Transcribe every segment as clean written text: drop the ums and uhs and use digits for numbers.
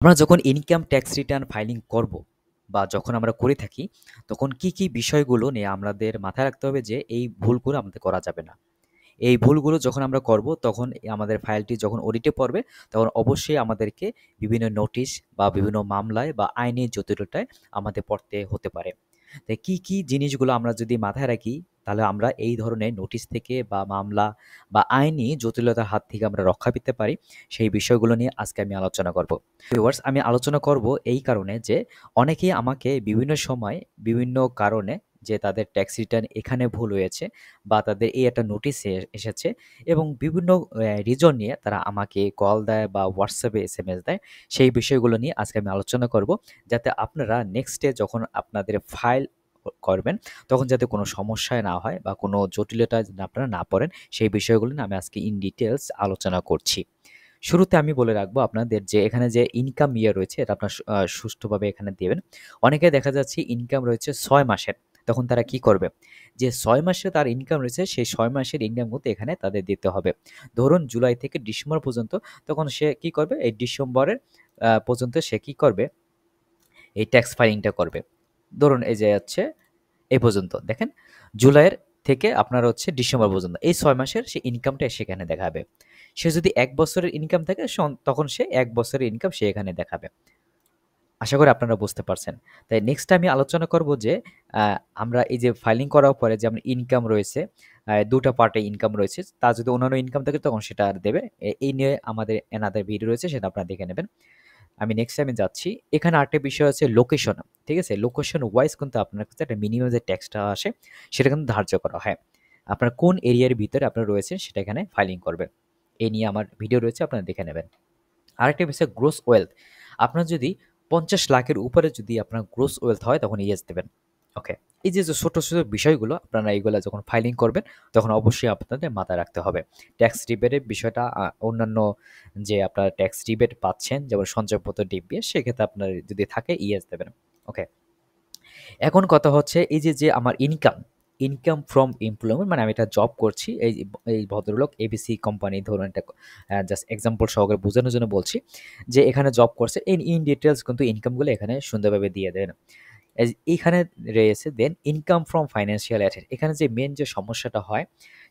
আমরা যখন income tax return filing করব বা যখন আমরা করে থাকি, তখন কি বিষয়গুলো নিয়ে আমাদের মাথায় রাখতে হবে যে এই ভুলগুলো আমাদের করা যাবে না। এই ভুলগুলো যখন আমরা করব তখন আমাদের ফাইলটি যখন অডিটে পড়বে তখন অবশ্যই আমাদেরকে বিভিন্ন নোটিশ বা বিভিন্ন মামলায় বা আইনি জটিলতায় আমাদের পড়তে হতে পারে। তাই কি জিনিসগুলো আমরা যদি মাথায় রাখি তাহলে আমরা এই ধরনের নোটিশ থেকে বা মামলা বা আইনি জটিলতার হাত থেকে আমরা রক্ষা পেতে পারি, সেই বিষয়গুলো নিয়ে আজকে আমি আলোচনা করব। ভিউয়ার্স, আমি আলোচনা করব এই কারণে যে অনেকেই আমাকে বিভিন্ন সময় বিভিন্ন কারণে যে তাদের ট্যাক্স রিটার্ন এখানে ভুল হয়েছে বা তাদের এই একটা নোটিশ এসেছে এবং বিভিন্ন রিজন নিয়ে তারা আমাকে কল দেয় বা হোয়াটসঅ্যাপে এসএমএস দেয়। সেই বিষয়গুলো নিয়ে আজকে আমি আলোচনা করব, যাতে আপনারা নেক্সটে যখন আপনাদের ফাইল করবেন তখন যাতে কোনো সমস্যায় না হয় বা কোনো জটিলতায় যেন আপনারা না পড়েন, সেই বিষয়গুলো নিয়ে আমি আজকে ইন ডিটেলস আলোচনা করছি। শুরুতে আমি বলে রাখবো আপনাদের যে এখানে যে ইনকাম ইয়ার রয়েছে এটা আপনার সুষ্ঠুভাবে এখানে দেবেন। অনেকে দেখা যাচ্ছে ইনকাম রয়েছে ৬ মাসের, তখন তারা কি করবে? যে ৬ মাসে তার ইনকাম রয়েছে সেই ৬ মাসের ইনকাম কিন্তু এখানে তাদের দিতে হবে। ধরুন জুলাই থেকে ডিসেম্বর পর্যন্ত, তখন সে কি করবে? এই ডিসেম্বরের পর্যন্ত সে কি করবে? এই ট্যাক্স ফাইলিংটা করবে। ধরুন এই যে হচ্ছে এই পর্যন্ত দেখেন, জুলাইয়ের থেকে আপনার হচ্ছে ডিসেম্বর পর্যন্ত এই ৬ মাসের সে ইনকামটা সেখানে দেখাবে। সে যদি ১ বছরের ইনকাম থাকে তখন সে ১ বছরের ইনকাম সে এখানে দেখাবে। আশা করি আপনারা বুঝতে পারছেন। তাই নেক্সট আমি আলোচনা করব যে আ আমরা এই যে ফাইলিং করার পরে যে আমার ইনকাম রয়েছে, ২ টা পার্টে ইনকাম রয়েছে। তার যদি অন্যান্য ইনকাম থাকে তখন সেটা আর দেবে। এই নিয়ে আমাদের অ্যানাদার ভিডিও রয়েছে, সেটা আপনারা দেখে নেবেন। আমি নেক্সট টাইমে যাচ্ছি। এখানে আরেকটা বিষয় আছে লোকেশন। ঠিক আছে? লোকেশন ওয়াইজ কিন্তু আপনার কাছে একটা মিনিমাম যে ট্যাক্সটা আসে সেটা কিন্তু ধার্য করা হয়। আপনার কোন এরিয়ার ভিতরে আপনারা রয়েছেন সেটা এখানে ফাইলিং করবেন। এই নিয়ে আমার ভিডিও রয়েছে, আপনারা দেখে নেবেন। আরেকটা বিষয় গ্রোস ওয়েলথ। আপনার যদি ৫০,০০,০০০ এর উপরে যদি আপনার গ্রোস ওয়েলথ হয় তখন ইয়েস দেবেন। ওকে। এই যে ছোট বিষয়গুলো আপনারা এইগুলা যখন ফাইলিং করবেন তখন অবশ্যই আপনাদের মাথায় রাখতে হবে। ট্যাক্স রিবেটের বিষয়টা অন্যান্য যে আপনারা ট্যাক্স রিবেট পাচ্ছেন যেমন সঞ্চয়পত্র ডিপিএস, সেক্ষেত্রে আপনার যদি থাকে ইয়েস দেবেন। ওকে। এখন কথা হচ্ছে এই যে আমার ইনকাম ফ্রম এমপ্লয়মেন্ট, মানে আমি একটা জব করছি। এই ভদ্রলোক এবিসি কোম্পানি, ধরুন এটা জাস্ট এক্সাম্পল সহকারে বোঝানোর জন্য বলছি যে এখানে জব করছে। ইন ডিটেলস কিন্তু ইনকামগুলো এখানে সুন্দরভাবে দিয়ে দেন। এইখানে রয়েছে দেন ইনকাম ফ্রম ফাইন্যান্সিয়াল অ্যাসেট। এখানে যে মেন যে সমস্যাটা হয়,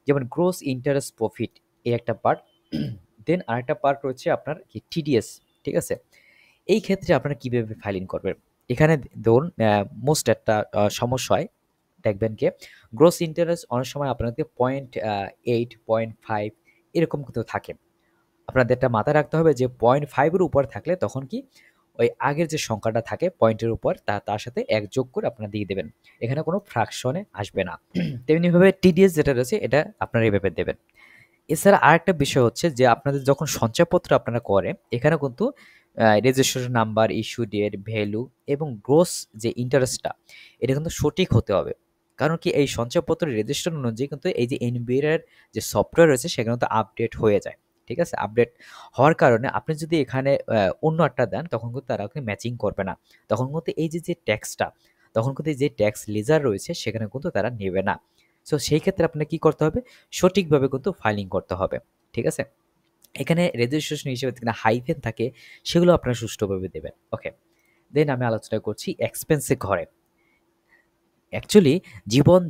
যেমন গ্রোস ইন্টারেস্ট প্রফিট, এই একটা পার্ট। দেন আরেকটা পার্ট রয়েছে আপনার কি টিডিএস। ঠিক আছে? এই ক্ষেত্রে আপনারা কিভাবে ফাইলিং করবেন? এখানে ধরুন মোস্ট একটা সমস্যা হয়, দেখবেন কি গ্রোস ইন্টারেস্ট অনেক সময় আপনাদের 0.8, 0.5 এরকম কিন্তু থাকে। আপনাদের এটা মাথায় রাখতে হবে যে 0.5 এর উপর থাকলে তখন কি ওই আগের যে সংখ্যাটা থাকে পয়েন্টের উপর তার সাথে ১ যোগ করে আপনারা দিয়ে দেবেন। এখানে কোনো ফ্র্যাকশনে আসবে না। তেমনিভাবে টিডিএস যেটা রয়েছে এটা আপনারা এভাবে দেবেন। এছাড়া আরেকটা বিষয় হচ্ছে যে আপনাদের যখন সঞ্চয়পত্র আপনারা করেন, এখানে কিন্তু registration number, issue date, value এবং গ্রোস যে ইন্টারেস্টটা, এটা কিন্তু সঠিক হতে হবে। কারণ কি এই সঞ্চয়পত্রের রেজিস্ট্রেশন অনুযায়ী কিন্তু এই যে এনবিআর এর যে সফটওয়্যার রয়েছে সেখানে কিন্তু আপডেট হয়ে যায়। ঠিক আছে? আপডেট হওয়ার কারণে আপনি যদি এখানে অন্য একটা দেন তখন কিন্তু তারা ম্যাচিং করবে না। তখন কিন্তু এই যে ট্যাক্সটা, তখন কিন্তু এই যে ট্যাক্স লেজার রয়েছে সেখানে কিন্তু তারা নেবে না। সো সেই ক্ষেত্রে আপনার কি করতে হবে? সঠিকভাবে কিন্তু ফাইলিং করতে হবে। ঠিক আছে? এখানে রেজিস্ট্রেশন হিসেবে যেখানে হাইফেন থাকে সেগুলো আপনারা সুষ্ঠুভাবে দেবেন। ওকে। দেন আমি আলোচনা করছি এক্সপেন্সে ঘরে। অ্যাকচুয়ালি জীবন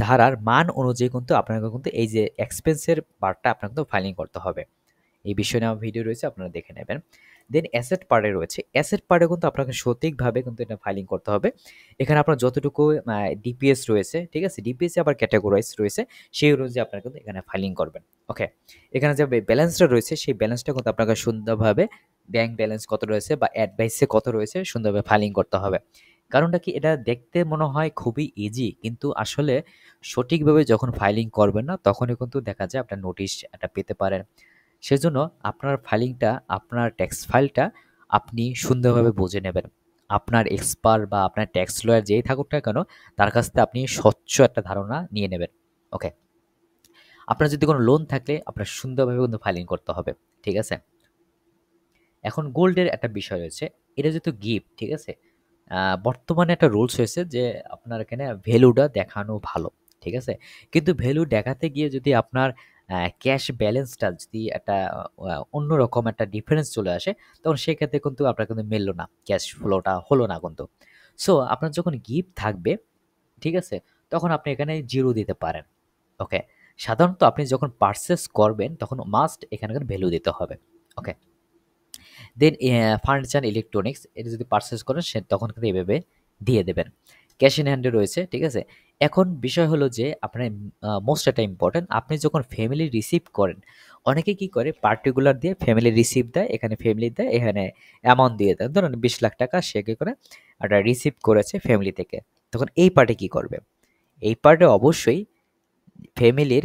ধারার মান অনুযায়ী কিন্তু আপনাকে কিন্তু এই যে এক্সপেন্সের পার্টটা আপনার কিন্তু ফাইলিং করতে হবে। এই বিষয়ে আমার ভিডিও রয়েছে, আপনারা দেখে নেবেন। দেন অ্যাসেট পার্টে রয়েছে। অ্যাসেট পার্টে কিন্তু আপনাকে সঠিকভাবে কিন্তু এটা ফাইলিং করতে হবে। এখানে আপনার যতটুকু ডিপিএস রয়েছে, ঠিক আছে? ডিপিএস আবার ক্যাটেগরাইজ রয়েছে, সেই অনুযায়ী আপনারা কিন্তু এখানে ফাইলিং করবেন। ওকে। এখানে যে ব্যালেন্সটা রয়েছে সেই ব্যালেন্সটা কিন্তু আপনাকে সুন্দরভাবে ব্যাংক ব্যালেন্স কত রয়েছে বা অ্যাডভাইসে কত রয়েছে সুন্দরভাবে ফাইলিং করতে হবে। কারণটা কি, এটা দেখতে মনে হয় খুবই ইজি, কিন্তু আসলে সঠিকভাবে যখন ফাইলিং করবেন না তখনই কিন্তু দেখা যায় আপনার নোটিশ একটা পেতে পারেন। সেজন্য আপনার ফাইলিংটা, আপনার ট্যাক্স ফাইলটা আপনি সুন্দরভাবে বুঝে নেবেন। আপনার এক্সপার্ট বা আপনার ট্যাক্স লয়ার যেই থাকুক না কেন, তার কাছ থেকে আপনি স্বচ্ছ একটা ধারণা নিয়ে নেবেন। ওকে। আপনার যদি কোনো লোন থাকলে আপনার সুন্দরভাবে কিন্তু ফাইলিং করতে হবে। ঠিক আছে? এখন গোল্ডের একটা বিষয় রয়েছে। এটা যেহেতু গিফট, ঠিক আছে? বর্তমানে একটা রুলস হয়েছে যে আপনার এখানে ভ্যালুটা দেখানো ভালো। ঠিক আছে? কিন্তু ভ্যালু দেখাতে গিয়ে যদি আপনার ক্যাশ ব্যালেন্সটা যদি একটা অন্যরকম একটা ডিফারেন্স চলে আসে, তখন সেক্ষেত্রে কিন্তু আপনার কিন্তু মিলল না, ক্যাশ ফ্লোটা হলো না কিন্তু। সো আপনার যখন গিফট থাকবে, ঠিক আছে, তখন আপনি এখানে জিরো দিতে পারেন। ওকে, সাধারণত আপনি যখন পারচেস করবেন তখন মাস্ট এখানে ভ্যালু দিতে হবে। ওকে, দেন ফার্নিচার ইলেকট্রনিক্স এটা যদি পারচেস করেন সে তখন কিন্তু এভাবে দিয়ে দেবেন। ক্যাশ ইন হ্যান্ডে রয়েছে, ঠিক আছে। এখন বিষয় হলো যে আপনার মোস্ট একটা ইম্পর্টেন্ট, আপনি যখন ফ্যামিলি রিসিভ করেন, অনেকে কি করে পার্টিকুলার দিয়ে ফ্যামিলি রিসিভ দেয়, এখানে ফ্যামিলি দেয়, এখানে অ্যামাউন্ট দিয়ে দেয়। ধরুন 20 লাখ টাকা সে কি করে একটা রিসিভ করেছে ফ্যামিলি থেকে, তখন এই পার্টি কি করবে? এই পার্টে অবশ্যই ফ্যামিলির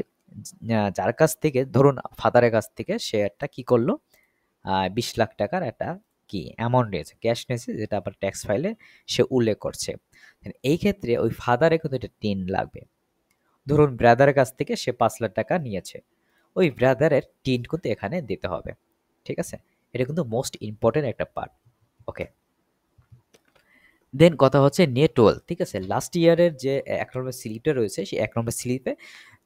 যার কাছ থেকে, ধরুন ফাদারের কাছ থেকে সে একটা কি করলো, 20 লাখ টাকার একটা কি অ্যামাউন্ট নিয়েছে, ক্যাশ নিয়েছে, যেটা আবার ট্যাক্স ফাইলে সে উল্লেখ করছে। এই ক্ষেত্রে ওই ফাদারে কিন্তু এটা 10 লাগবে। ধরুন ব্রাদারের কাছ থেকে সে 5 লাখ টাকা নিয়েছে, ওই ব্রাদারের 10 কিন্তু এখানে দিতে হবে। ঠিক আছে, এটা কিন্তু মোস্ট ইম্পর্টেন্ট একটা পার্ট। ওকে, দেন কথা হচ্ছে নেট ওয়েলথ। ঠিক আছে, লাস্ট ইয়ারের যে 1 নম্বর স্লিপটা রয়েছে, সেই 1 নম্বর স্লিপে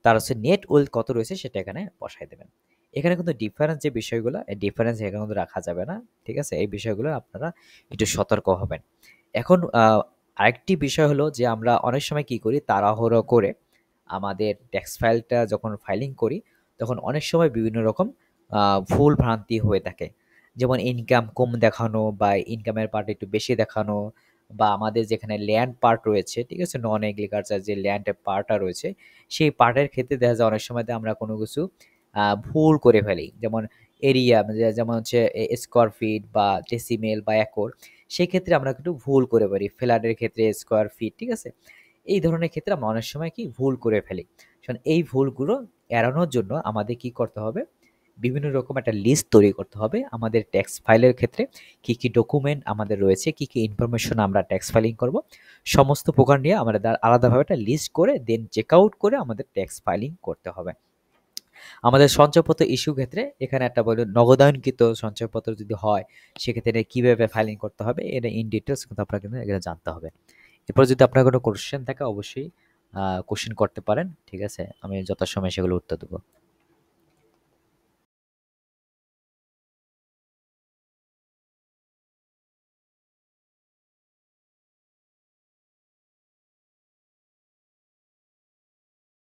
তার হচ্ছে নেট ওয়েলথ কত রয়েছে সেটা এখানে বসাই দেবেন। এখানে কিন্তু ডিফারেন্স যে বিষয়গুলো, এই ডিফারেন্স এখানে কিন্তু রাখা যাবে না। ঠিক আছে, এই বিষয়গুলো আপনারা একটু সতর্ক হবেন। এখন আরেকটি বিষয় হলো যে আমরা অনেক সময় কি করি, তাড়াহুড়ো করে আমাদের ট্যাক্স ফাইলটা যখন ফাইলিং করি, তখন অনেক সময় বিভিন্ন রকম ভুল ভ্রান্তি হয়ে থাকে। যেমন ইনকাম কম দেখানো বা ইনকামের পার্ট একটু বেশি দেখানো, বা আমাদের যেখানে ল্যান্ড পার্ট রয়েছে, ঠিক আছে, নন এগ্রিকালচার যে ল্যান্ডের পার্টটা রয়েছে, সেই পার্টের ক্ষেত্রে দেখা যায় অনেক সময় আমরা কোনো কিছু ভুল করে ফেলি। যেমন এরিয়া, যেমন হচ্ছে স্কোয়ার ফিট বা ডেসিমেল বা একর, সেই ক্ষেত্রে আমরা একটু ভুল করে পারি। ফ্ল্যাটের ক্ষেত্রে স্কোয়ার ফিট, ঠিক আছে, এই ধরনের ক্ষেত্রে আমরা অনেক সময় কি ভুল করে ফেলি। কারণ এই ভুলগুলো এড়ানোর জন্য আমাদের কি করতে হবে, বিভিন্ন রকম একটা লিস্ট তৈরি করতে হবে আমাদের ট্যাক্স ফাইলের ক্ষেত্রে। কি কি ডকুমেন্ট আমাদের রয়েছে, কি কি ইনফরমেশন আমরা ট্যাক্স ফাইলিং করব, সমস্ত প্রকার নিয়ে আমাদের আলাদাভাবে একটা লিস্ট করে দেন চেক আউট করে আমাদের ট্যাক্স ফাইলিং করতে হবে। আমাদের সঞ্চয়পত্র ইস্যু ক্ষেত্রে এখানে একটা বলে নগদায়নকৃত সঞ্চয়পত্র যদি হয়, সেক্ষেত্রে এটা কিভাবে ফাইলিং করতে হবে, এটা ইন ডিটেলস কিন্তু আপনার কিন্তু এখানে জানতে হবে। এরপর যদি আপনার কোনো কোশ্চেন থাকে অবশ্যই কোশ্চেন করতে পারেন। ঠিক আছে, আমি যথাসময়ে সেগুলো উত্তর দেবো।